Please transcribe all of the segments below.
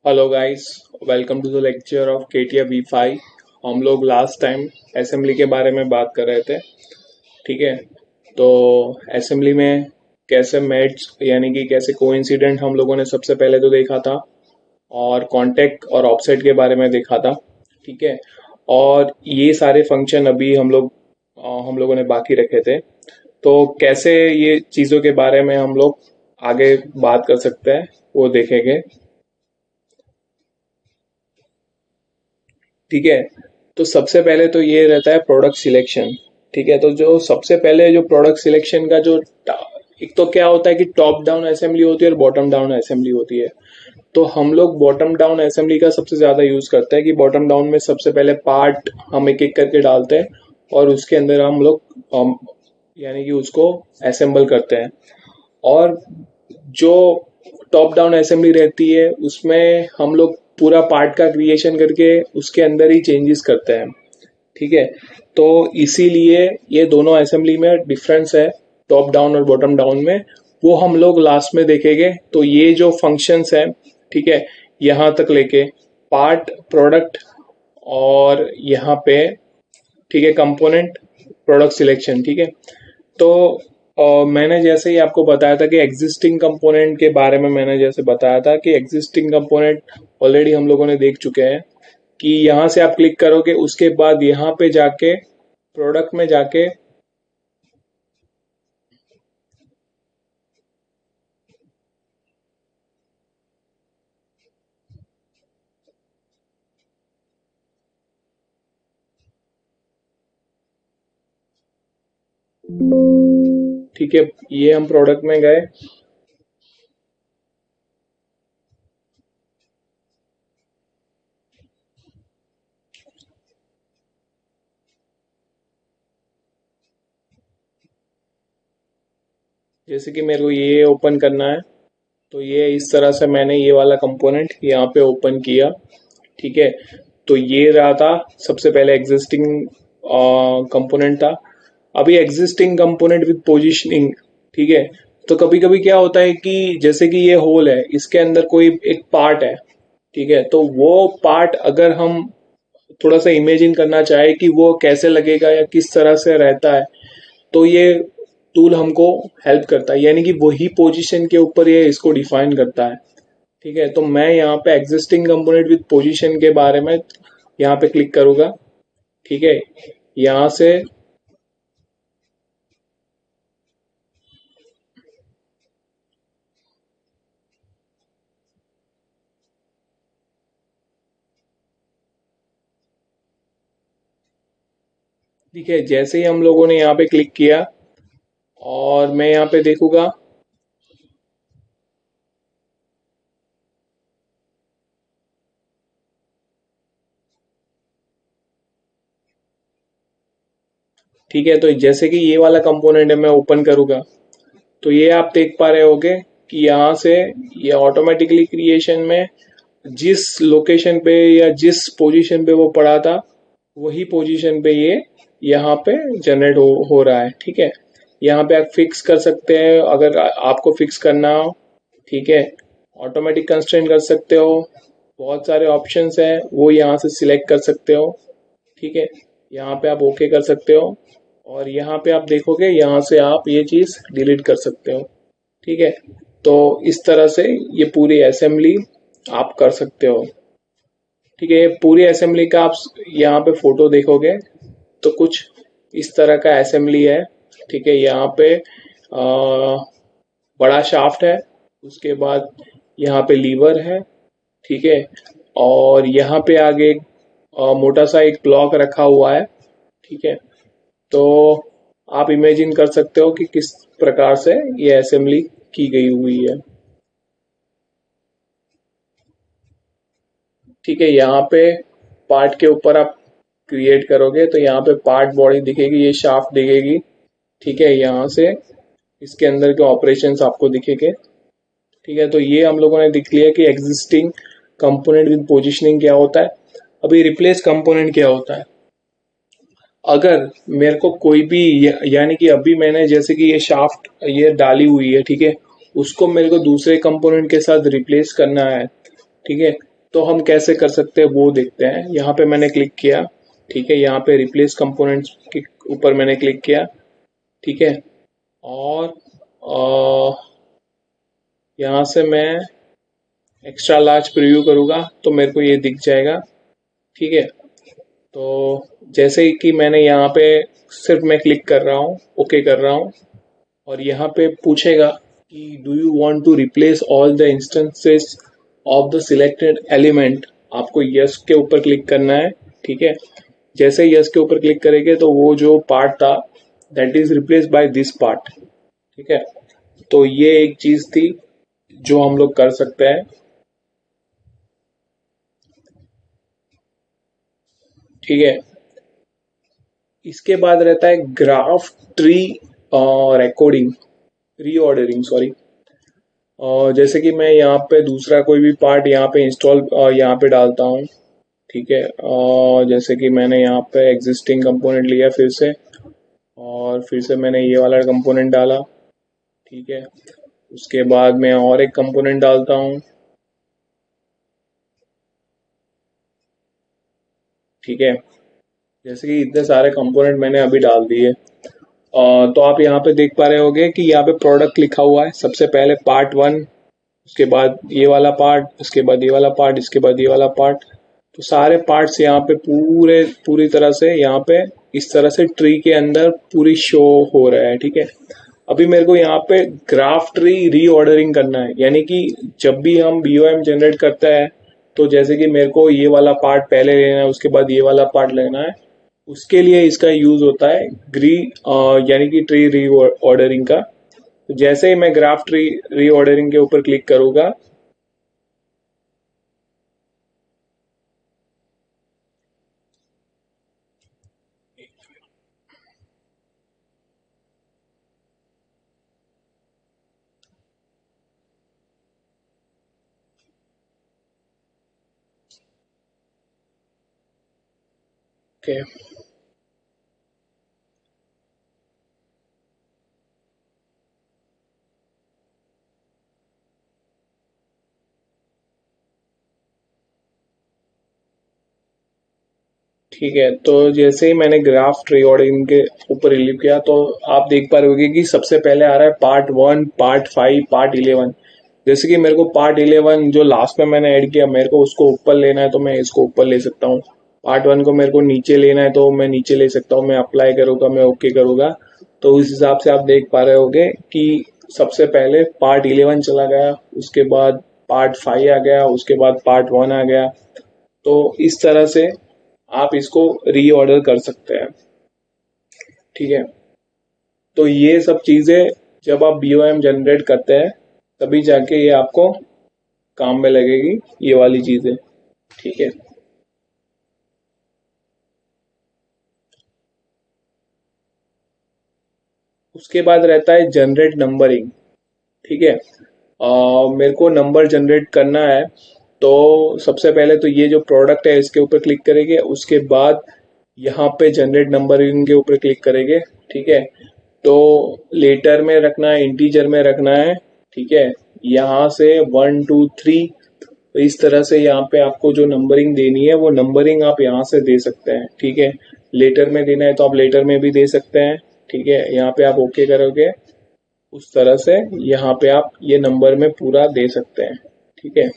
Hello guys, welcome to the lecture of KTR V5। हम लोग last time assembly के बारे में बात कर रहे थे। ठीक है, तो असेंबली में कैसे मेट्स यानी कि कैसे कोइंसिडेंट हम लोगों ने सबसे पहले तो देखा था, और कॉन्टेक्ट और ऑफसेट के बारे में देखा था। ठीक है, और ये सारे फंक्शन अभी हम लोगों ने बाकी रखे थे। तो कैसे ये चीज़ों के बारे में हम लोग आगे बात कर सकते हैं वो देखेंगे। ठीक है, तो सबसे पहले तो ये रहता है प्रोडक्ट सिलेक्शन। ठीक है, तो जो सबसे पहले जो प्रोडक्ट सिलेक्शन का एक तो क्या होता है कि टॉप डाउन असेंबली होती है और बॉटम डाउन असेंबली होती है। तो हम लोग बॉटम डाउन असेंबली का सबसे ज्यादा यूज करते हैं कि बॉटम डाउन में सबसे पहले पार्ट हम एक एक करके डालते हैं और उसके अंदर यानी कि उसको असेंबल करते हैं। और जो टॉप डाउन असेंबली रहती है उसमें हम लोग पूरा पार्ट का क्रिएशन करके उसके अंदर ही चेंजेस करते हैं। ठीक है, तो इसीलिए ये दोनों असेंबली में डिफरेंस है, टॉप डाउन और बॉटम डाउन में। वो हम लोग लास्ट में देखेंगे। तो ये जो फंक्शंस है, ठीक है, यहाँ तक लेके पार्ट, प्रोडक्ट और यहाँ पे, ठीक है, कंपोनेंट, प्रोडक्ट सिलेक्शन। ठीक है, तो मैंने जैसे ही आपको बताया था कि एग्जिस्टिंग कंपोनेंट के बारे में, मैंने जैसे बताया था कि एग्जिस्टिंग कंपोनेंट ऑलरेडी हम लोगों ने देख चुके हैं कि यहाँ से आप क्लिक करोगे, उसके बाद यहाँ पे जाके प्रोडक्ट में जाके, ठीक है, ये हम प्रोडक्ट में गए। जैसे कि मेरे को ये ओपन करना है, तो ये इस तरह से मैंने ये वाला कंपोनेंट यहाँ पे ओपन किया। ठीक है, तो ये रहा था सबसे पहले एग्जिस्टिंग कंपोनेंट था। अभी एग्जिस्टिंग कंपोनेंट विद पोजीशनिंग। ठीक है, तो कभी कभी क्या होता है कि जैसे कि ये होल है, इसके अंदर कोई एक पार्ट है। ठीक है, तो वो पार्ट अगर हम थोड़ा सा इमेजिन करना चाहे कि वो कैसे लगेगा या किस तरह से रहता है, तो ये टूल हमको हेल्प करता है, यानी कि वही पोजीशन के ऊपर ये इसको डिफाइन करता है। ठीक है, तो मैं यहाँ पे एग्जिस्टिंग कंपोनेंट विद पोजीशन के बारे में यहाँ पे क्लिक करूंगा। ठीक है, यहाँ से, ठीक है, जैसे ही हम लोगों ने यहाँ पे क्लिक किया और मैं यहाँ पे देखूंगा, ठीक है, तो जैसे कि ये वाला कंपोनेंट है, मैं ओपन करूंगा, तो ये आप देख पा रहे होगे कि यहाँ से ये ऑटोमेटिकली क्रिएशन में जिस लोकेशन पे या जिस पोजीशन पे वो पड़ा था, वही पोजीशन पे ये यहाँ पे जनरेट हो रहा है। ठीक है, यहाँ पे आप फिक्स कर सकते हैं अगर आपको फिक्स करना हो। ठीक है, ऑटोमेटिक कंस्ट्रेंट कर सकते हो, बहुत सारे ऑप्शंस हैं वो यहाँ से सिलेक्ट कर सकते हो। ठीक है, यहाँ पे आप ओके कर सकते हो, और यहाँ पे आप देखोगे यहाँ से आप ये चीज डिलीट कर सकते हो। ठीक है, तो इस तरह से ये पूरी असेंबली आप कर सकते हो। ठीक है, ये पूरी असेंबली का आप यहाँ पे फोटो देखोगे तो कुछ इस तरह का असेंबली है। ठीक है, यहाँ पे बड़ा शाफ्ट है, उसके बाद यहाँ पे लीवर है। ठीक है, और यहाँ पे आगे मोटा सा एक ब्लॉक रखा हुआ है। ठीक है, तो आप इमेजिन कर सकते हो कि किस प्रकार से ये असेंबली की गई हुई है। ठीक है, यहाँ पे पार्ट के ऊपर आप क्रिएट करोगे तो यहाँ पे पार्ट बॉडी दिखेगी, ये शाफ्ट दिखेगी। ठीक है, यहाँ से इसके अंदर के ऑपरेशंस आपको दिखेंगे। ठीक है, तो ये हम लोगों ने देख लिया कि एग्जिस्टिंग कंपोनेंट विद पोजीशनिंग क्या होता है। अभी रिप्लेस कंपोनेंट क्या होता है। अगर मेरे को कोई भी यानी कि अभी मैंने जैसे कि ये शाफ्ट ये डाली हुई है, ठीक है, उसको मेरे को दूसरे कंपोनेंट के साथ रिप्लेस करना है। ठीक है, तो हम कैसे कर सकते हैं वो देखते हैं। यहाँ पे मैंने क्लिक किया, ठीक है, यहाँ पे रिप्लेस कंपोनेंट्स के ऊपर मैंने क्लिक किया, ठीक है, और यहाँ से मैं एक्स्ट्रा लार्ज प्रीव्यू करूँगा तो मेरे को ये दिख जाएगा, ठीक है। तो जैसे ही कि मैंने यहाँ पे सिर्फ मैं क्लिक कर रहा हूँ, ओके कर रहा हूँ, और यहाँ पे पूछेगा कि do you want to replace all the instances of the selected element. आपको यस के ऊपर क्लिक करना है, ठीक है। जैसे ही यस के ऊपर क्लिक करेंगे तो वो जो पार्ट था that is replace by this part, ठीक है। तो ये एक चीज थी जो हम लोग कर सकते हैं, ठीक है। इसके बाद रहता है graph tree recording reordering, sorry. जैसे कि मैं यहाँ पे दूसरा कोई भी पार्ट यहाँ पे इंस्टॉल यहाँ पे डालता हूँ, ठीक है। जैसे कि मैंने यहाँ पे एग्जिस्टिंग कंपोनेंट लिया फिर से, और फिर से मैंने ये वाला कंपोनेंट डाला, ठीक है। उसके बाद मैं और एक कंपोनेंट डालता हूँ, ठीक है। जैसे कि इतने सारे कंपोनेंट मैंने अभी डाल दिए। तो आप यहाँ पे देख पा रहे होगे कि यहाँ पे प्रोडक्ट लिखा हुआ है। सबसे पहले पार्ट 1, उसके बाद ये वाला पार्ट, उसके बाद ये वाला पार्ट, इसके बाद ये वाला पार्ट। तो सारे पार्ट्स यहाँ पे पूरी तरह से यहाँ पे इस तरह से ट्री के अंदर पूरी शो हो रहा है, ठीक है। अभी मेरे को यहाँ पे ग्राफ ट्री रीऑर्डरिंग करना है, यानी कि जब भी हम बीओएम जनरेट करते हैं तो जैसे कि मेरे को ये वाला पार्ट पहले लेना है, उसके बाद ये वाला पार्ट लेना है, उसके लिए इसका यूज होता है यानी कि ट्री रीऑर्डरिंग का। तो जैसे ही मैं ग्राफ ट्री रीऑर्डरिंग के ऊपर क्लिक करूंगा, ओके, ठीक है। तो जैसे ही मैंने ग्राफ रीऑर्डरिंग के ऊपर क्लिक किया तो आप देख पा रहे होगे कि सबसे पहले आ रहा है पार्ट 1, पार्ट 5, पार्ट 11। जैसे कि मेरे को पार्ट 11 जो लास्ट में मैंने ऐड किया, मेरे को उसको ऊपर लेना है तो मैं इसको ऊपर ले सकता हूँ। पार्ट 1 को मेरे को नीचे लेना है तो मैं नीचे ले सकता हूँ। मैं अप्लाई करूंगा, मैं ओके करूंगा, तो उस हिसाब से आप देख पा रहे होगे कि सबसे पहले पार्ट 11 चला गया, उसके बाद पार्ट 5 आ गया, उसके बाद पार्ट 1 आ गया। तो इस तरह से आप इसको रीऑर्डर कर सकते हैं, ठीक है। तो ये सब चीजें जब आप बीओएम जनरेट करते हैं तभी जाके ये आपको काम में लगेगी, ये वाली चीजें, ठीक है। उसके बाद रहता है जनरेट नंबरिंग, ठीक है। मेरे को नंबर जनरेट करना है तो सबसे पहले तो ये जो प्रोडक्ट है इसके ऊपर क्लिक करेंगे, उसके बाद यहाँ पे जनरेट नंबरिंग के ऊपर क्लिक करेंगे, ठीक है। तो लेटर में रखना है, इंटीजर में रखना है, ठीक है। यहाँ से 1 2 3, तो इस तरह से यहाँ पे आपको जो नंबरिंग देनी है वो नंबरिंग आप यहाँ से दे सकते हैं, ठीक है। लेटर में देना है तो आप लेटर में भी दे सकते हैं, ठीक है। यहाँ पे आप ओके करोगे, उस तरह से यहाँ पे आप ये नंबर में पूरा दे सकते हैं, ठीक है।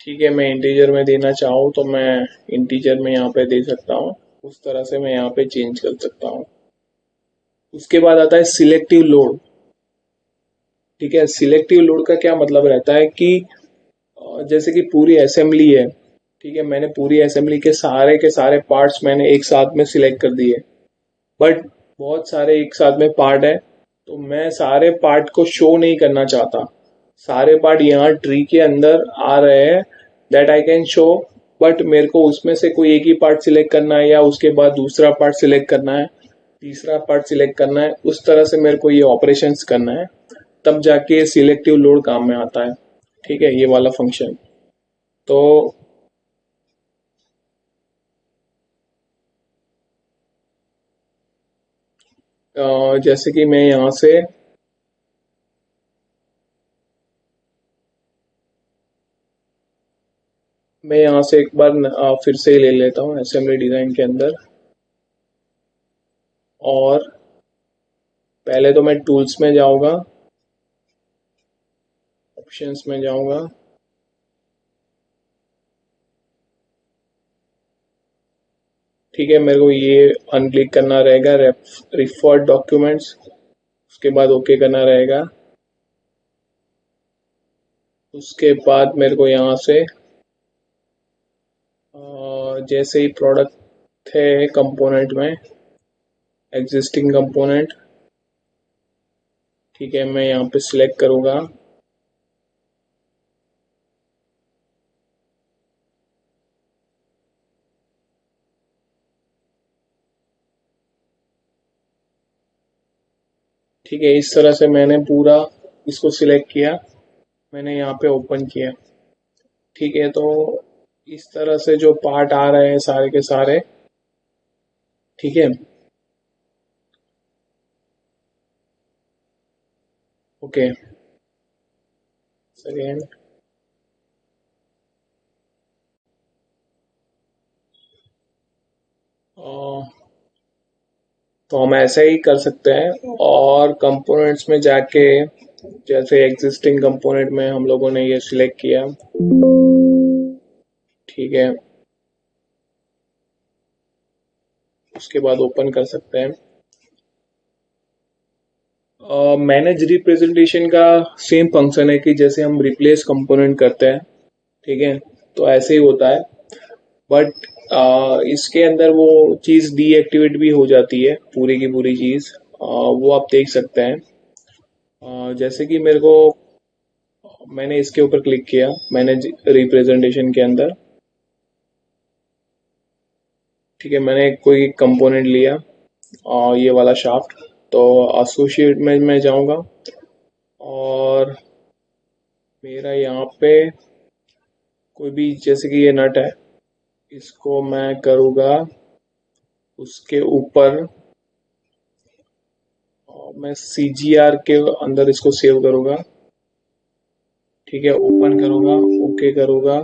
ठीक है, मैं इंटीजर में देना चाहूँ तो मैं इंटीजर में यहाँ पे दे सकता हूँ, उस तरह से मैं यहाँ पे चेंज कर सकता हूँ। उसके बाद आता है सिलेक्टिव लोड, ठीक है। सिलेक्टिव लोड का क्या मतलब रहता है कि जैसे कि पूरी असेंबली है, ठीक है, मैंने पूरी असेंबली के सारे पार्ट्स मैंने एक साथ में सिलेक्ट कर दिए, बट बहुत सारे एक साथ में पार्ट है, तो मैं सारे पार्ट को शो नहीं करना चाहता, सारे पार्ट यहाँ ट्री के अंदर आ रहे हैं, that I can show, but मेरे को उसमें से कोई एक ही पार्ट सिलेक्ट करना है या उसके बाद दूसरा पार्ट सिलेक्ट करना है, तीसरा पार्ट सिलेक्ट करना है, उस तरह से मेरे को ये ऑपरेशंस करना है, तब जाके सिलेक्टिव लोड काम में आता है। ठीक है, ये वाला फंक्शन। तो जैसे कि मैं यहाँ से एक बार फिर से ही ले लेता हूँ असेंबली डिजाइन के अंदर, और पहले तो मैं टूल्स में जाऊंगा, ऑप्शंस में जाऊंगा, ठीक है, मेरे को ये अनक्लिक करना रहेगा, रिफर डॉक्यूमेंट्स, उसके बाद ओके करना रहेगा। उसके बाद मेरे को यहाँ से जैसे ही प्रोडक्ट है कंपोनेंट में, एग्जिस्टिंग कंपोनेंट, ठीक है, मैं यहाँ पे सिलेक्ट करूँगा, ठीक है, इस तरह से मैंने पूरा इसको सिलेक्ट किया, मैंने यहाँ पे ओपन किया। ठीक है, तो इस तरह से जो पार्ट आ रहे हैं सारे के सारे, ठीक है, ओके, सेकेंड, तो हम ऐसे ही कर सकते हैं, और कंपोनेंट्स में जाके जैसे एग्जिस्टिंग कंपोनेंट में हम लोगों ने ये सिलेक्ट किया, ठीक है, उसके बाद ओपन कर सकते हैं। मैनेज रिप्रेजेंटेशन का सेम फंक्शन है कि जैसे हम रिप्लेस कंपोनेंट करते हैं, ठीक है, तो ऐसे ही होता है, बट इसके अंदर वो चीज़ डीएक्टिवेट भी हो जाती है, पूरी की पूरी चीज़, वो आप देख सकते हैं। जैसे कि मैंने इसके ऊपर क्लिक किया, मैनेज रिप्रेजेंटेशन के अंदर, ठीक है, मैंने कोई कंपोनेंट लिया, ये वाला शाफ्ट, तो एसोसिएट में मैं जाऊंगा, और मेरा यहाँ पे कोई भी, जैसे कि ये नट है, इसको मैं करूँगा उसके ऊपर, मैं CGR के अंदर इसको सेव करूँगा, ठीक है, ओपन करूँगा, ओके करूँगा,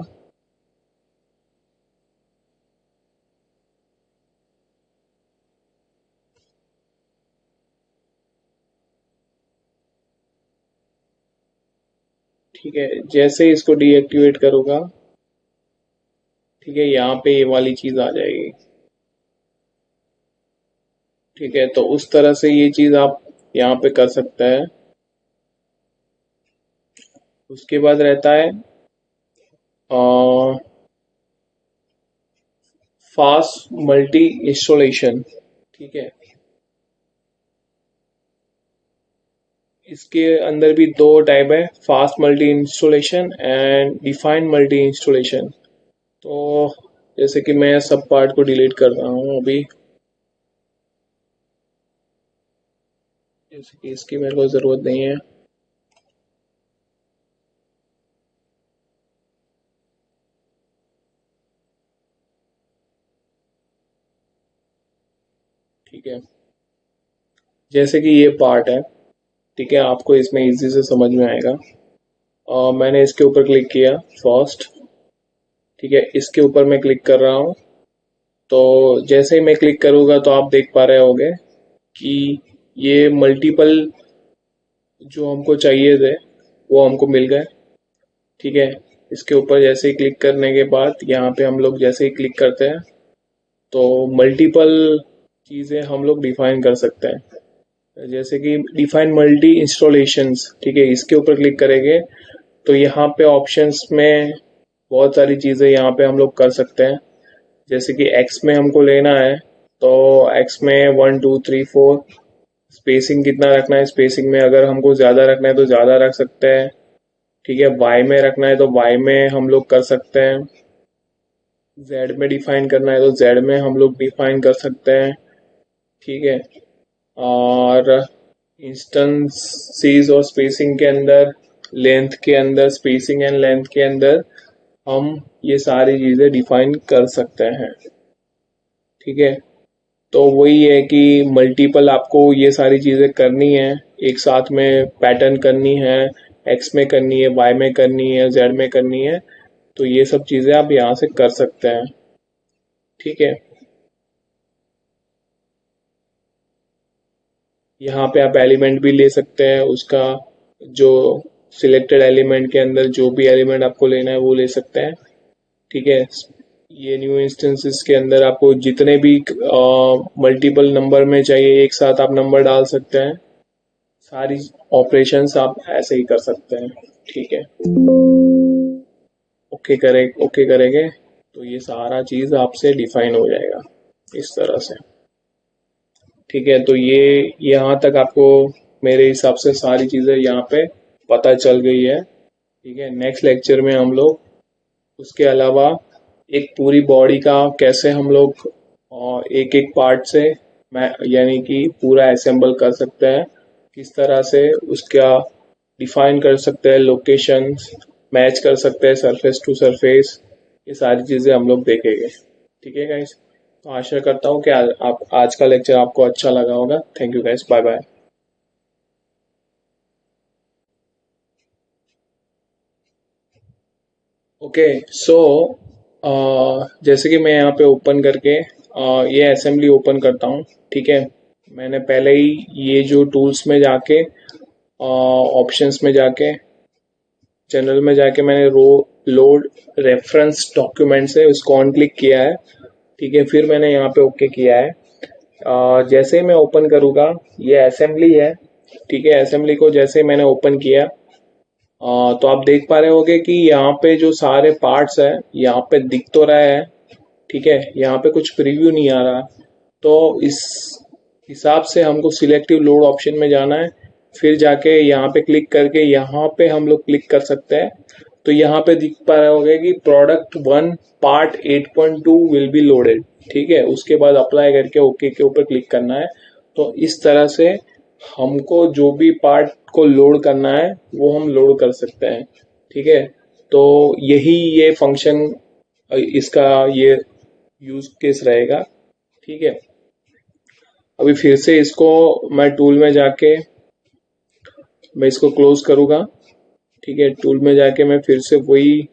ठीक है, जैसे ही इसको डीएक्टिवेट करूँगा, ठीक है, यहाँ पे ये वाली चीज़ आ जाएगी, ठीक है, तो उस तरह से ये चीज़ आप यहाँ पे कर सकते हैं। उसके बाद रहता है फास्ट मल्टी इंस्टॉलेशन, ठीक है, इसके अंदर भी दो टाइप है, fast multi installation and defined multi installation. तो जैसे कि मैं सब पार्ट को डिलीट कर रहा हूँ अभी, जैसे कि इसकी मेरे को ज़रूरत नहीं है, ठीक है, जैसे कि ये पार्ट है, ठीक है, आपको इसमें इजी से समझ में आएगा। मैंने इसके ऊपर क्लिक किया फर्स्ट, ठीक है, इसके ऊपर मैं क्लिक कर रहा हूँ, तो जैसे ही मैं क्लिक करूँगा तो आप देख पा रहे होंगे कि ये मल्टीपल जो हमको चाहिए थे वो हमको मिल गए, ठीक है, इसके ऊपर जैसे ही क्लिक करने के बाद यहाँ पे हम लोग जैसे ही क्लिक करते हैं तो मल्टीपल चीज़ें हम लोग डिफाइन कर सकते हैं, जैसे कि डिफाइन मल्टी इंस्टॉलेशंस, ठीक है, इसके ऊपर क्लिक करेंगे तो यहाँ पे ऑप्शंस में बहुत सारी चीज़ें यहाँ पे हम लोग कर सकते हैं, जैसे कि एक्स में हमको लेना है, तो एक्स में 1 2 3 4 स्पेसिंग कितना रखना है, स्पेसिंग में अगर हमको ज़्यादा रखना है तो ज़्यादा रख सकते हैं। ठीक है, वाई में रखना है तो वाई में हम लोग कर सकते हैं। जेड में डिफाइन करना है तो जेड में हम लोग डिफाइन कर सकते हैं। ठीक है, और इंस्टेंसेस और स्पेसिंग के अंदर, लेंथ के अंदर, स्पेसिंग एंड लेंथ के अंदर हम ये सारी चीज़ें डिफाइन कर सकते हैं। ठीक है, तो वही है कि मल्टीपल आपको ये सारी चीज़ें करनी है, एक साथ में पैटर्न करनी है, एक्स में करनी है, वाई में करनी है, जेड में करनी है, तो ये सब चीज़ें आप यहाँ से कर सकते हैं। ठीक है, यहाँ पे आप एलिमेंट भी ले सकते हैं उसका, जो सिलेक्टेड एलिमेंट के अंदर जो भी एलिमेंट आपको लेना है वो ले सकते हैं। ठीक है, ये न्यू इंस्टेंसेस के अंदर आपको जितने भी मल्टीपल नंबर में चाहिए एक साथ आप नंबर डाल सकते हैं। सारी ऑपरेशंस आप ऐसे ही कर सकते हैं। ठीक है, ओके करेंगे तो ये सारा चीज़ आपसे डिफाइन हो जाएगा इस तरह से। ठीक है, तो ये यहाँ तक आपको मेरे हिसाब से सारी चीज़ें यहाँ पे पता चल गई है। ठीक है, नेक्स्ट लेक्चर में हम लोग उसके अलावा एक पूरी बॉडी का कैसे हम लोग एक एक पार्ट से मैं यानी कि पूरा असेंबल कर सकते हैं, किस तरह से उसका डिफाइन कर सकते हैं, लोकेशंस मैच कर सकते हैं सरफेस टू सरफेस, ये सारी चीज़ें हम लोग देखेंगे। ठीक है गाइस, तो आशा करता हूँ कि आप आज का लेक्चर आपको अच्छा लगा होगा। Thank you guys, bye bye. Okay, so जैसे कि मैं यहाँ पे ओपन करके ये असेंबली ओपन करता हूँ। ठीक है, मैंने पहले ही ये जो टूल्स में जाके ऑप्शंस में जाके जनरल में जाके मैंने रो लोड रेफरेंस डॉक्यूमेंट से उसको ऑन क्लिक किया है। ठीक है, फिर मैंने यहाँ पे ओके किया है। जैसे ही मैं ओपन करूँगा, ये असेंबली है। ठीक है, असेंबली को जैसे ही मैंने ओपन किया तो आप देख पा रहे होगे कि यहाँ पे जो सारे पार्ट्स है यहाँ पे दिख तो रहा है। ठीक है, यहाँ पे कुछ प्रीव्यू नहीं आ रहा, तो इस हिसाब से हमको सिलेक्टिव लोड ऑप्शन में जाना है, फिर जाके यहाँ पे क्लिक करके यहाँ पे हम लोग क्लिक कर सकते हैं। तो यहाँ पे दिख पा रहे होगे कि product 1 part 8.2 will be loaded. ठीक है, उसके बाद अप्लाई करके ओके के ऊपर क्लिक करना है। तो इस तरह से हमको जो भी पार्ट को लोड करना है वो हम लोड कर सकते हैं। ठीक है, तो यही ये फंक्शन इसका ये यूज केस रहेगा। ठीक है, अभी फिर से इसको मैं टूल में जाके मैं इसको क्लोज करूंगा। ठीक है, टूल में जाके मैं फिर से वही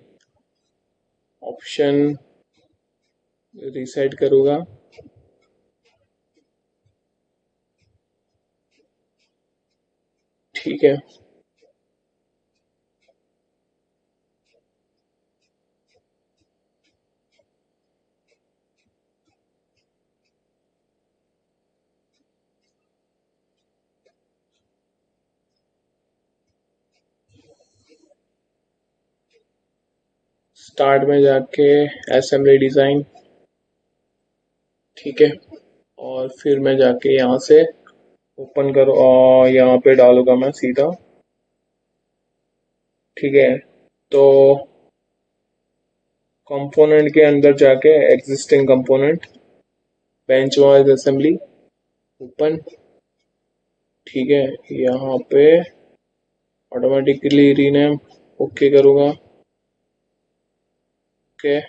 ऑप्शन रिसेट करूंगा। ठीक है, स्टार्ट में जाके असेंबली डिजाइन। ठीक है, और फिर मैं जाके यहाँ से ओपन करो और यहाँ पे डालूंगा मैं सीधा। ठीक है, तो कंपोनेंट के अंदर जाके existing component, bench wise assembly, open. ठीक है, यहाँ पे ऑटोमेटिकली रीनेम ओके करूँगा। ओके,